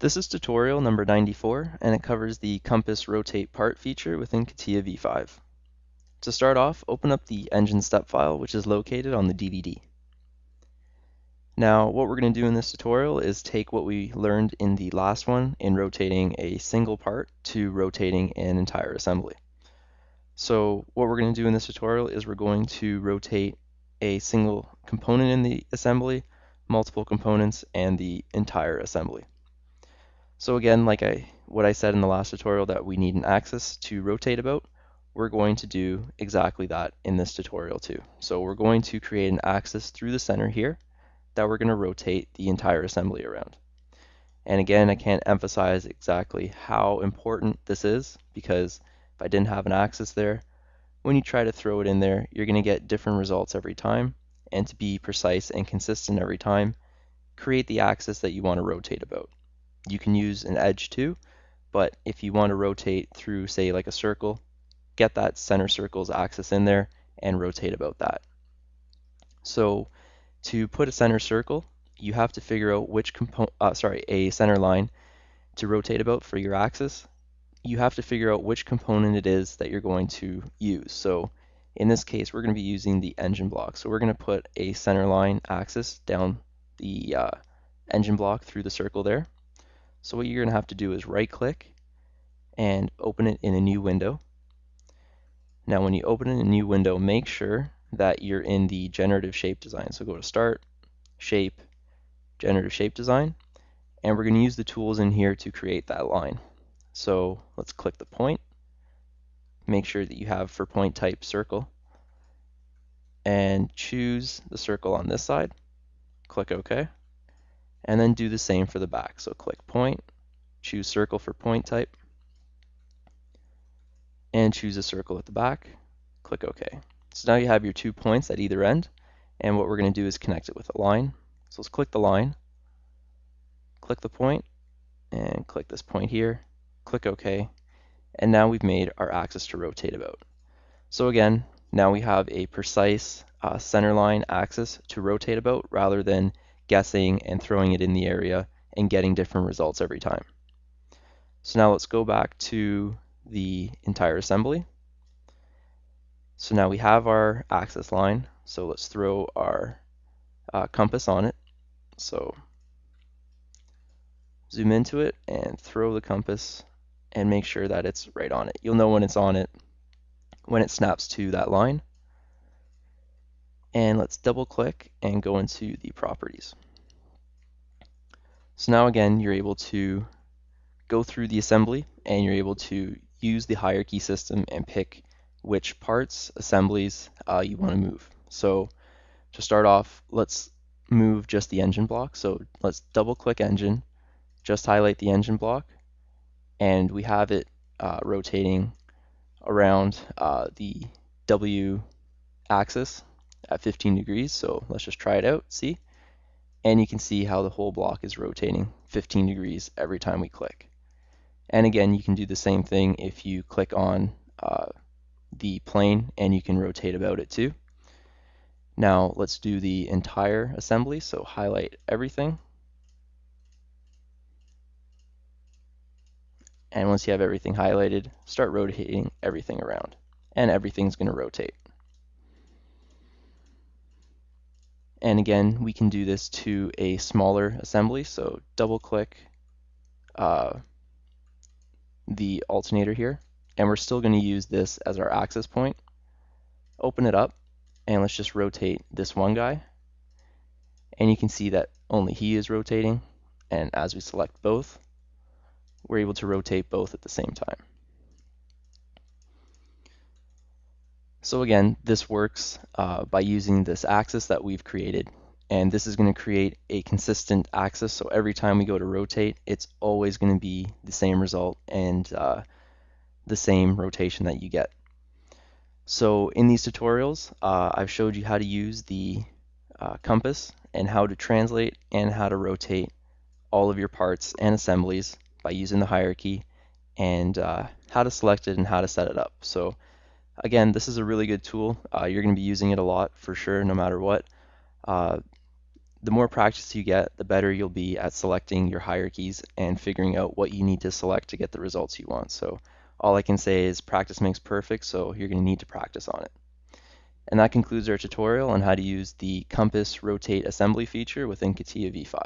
This is tutorial number 94, and it covers the compass rotate part feature within CATIA v5. To start off, open up the engine step file, which is located on the DVD. Now, what we're going to do in this tutorial is take what we learned in the last one in rotating a single part to rotating an entire assembly. So what we're going to do in this tutorial is we're going to rotate a single component in the assembly, multiple components, and the entire assembly. So again, like what I said in the last tutorial that we need an axis to rotate about, we're going to do exactly that in this tutorial too. So we're going to create an axis through the center here that we're going to rotate the entire assembly around. And again, I can't emphasize exactly how important this is, because if I didn't have an axis there, when you try to throw it in there, you're going to get different results every time. And to be precise and consistent every time, create the axis that you want to rotate about. You can use an edge too, but if you want to rotate through, say, like a circle, get that center circle's axis in there and rotate about that. So to put a center circle, you have to figure out which a center line to rotate about for your axis. You have to figure out which component it is that you're going to use. So in this case, we're going to be using the engine block. So we're going to put a center line axis down the engine block through the circle there. So what you're going to have to do is right click and open it in a new window. Now when you open it in a new window, make sure that you're in the generative shape design. So go to Start, Shape, Generative Shape Design, and we're going to use the tools in here to create that line. So let's click the point, make sure that you have for point type circle, and choose the circle on this side, click OK, and then do the same for the back. So click point, choose circle for point type, and choose a circle at the back, click OK. So now you have your 2 points at either end, and what we're going to do is connect it with a line. So let's click the line, click the point, and click this point here, click OK, and now we've made our axis to rotate about. So again, now we have a precise center line axis to rotate about rather than guessing and throwing it in the area and getting different results every time. So now let's go back to the entire assembly. So now we have our axis line, so let's throw our compass on it. So zoom into it and throw the compass and make sure that it's right on it. You'll know when it's on it when it snaps to that line. And let's double click and go into the properties. So now again, you're able to go through the assembly and you're able to use the hierarchy system and pick which parts, assemblies you want to move. So to start off, let's move just the engine block. So let's double click engine, just highlight the engine block, and we have it rotating around the W axis at 15 degrees. So let's just try it out, see? And you can see how the whole block is rotating 15 degrees every time we click. And again, you can do the same thing if you click on the plane and you can rotate about it too. Now let's do the entire assembly. So highlight everything. And once you have everything highlighted, start rotating everything around. And everything's going to rotate. And again, we can do this to a smaller assembly. So double click the alternator here. And we're still going to use this as our axis point. Open it up and let's just rotate this one guy. And you can see that only he is rotating. And as we select both, we're able to rotate both at the same time. So again, this works by using this axis that we've created. And this is going to create a consistent axis. So every time we go to rotate, it's always going to be the same result and the same rotation that you get. So in these tutorials, I've showed you how to use the compass and how to translate and how to rotate all of your parts and assemblies by using the hierarchy, and how to select it and how to set it up. So again, this is a really good tool. You're going to be using it a lot for sure, no matter what. the more practice you get, the better you'll be at selecting your hierarchies and figuring out what you need to select to get the results you want. So all I can say is practice makes perfect, so you're going to need to practice on it. And that concludes our tutorial on how to use the compass rotate assembly feature within CATIA v5.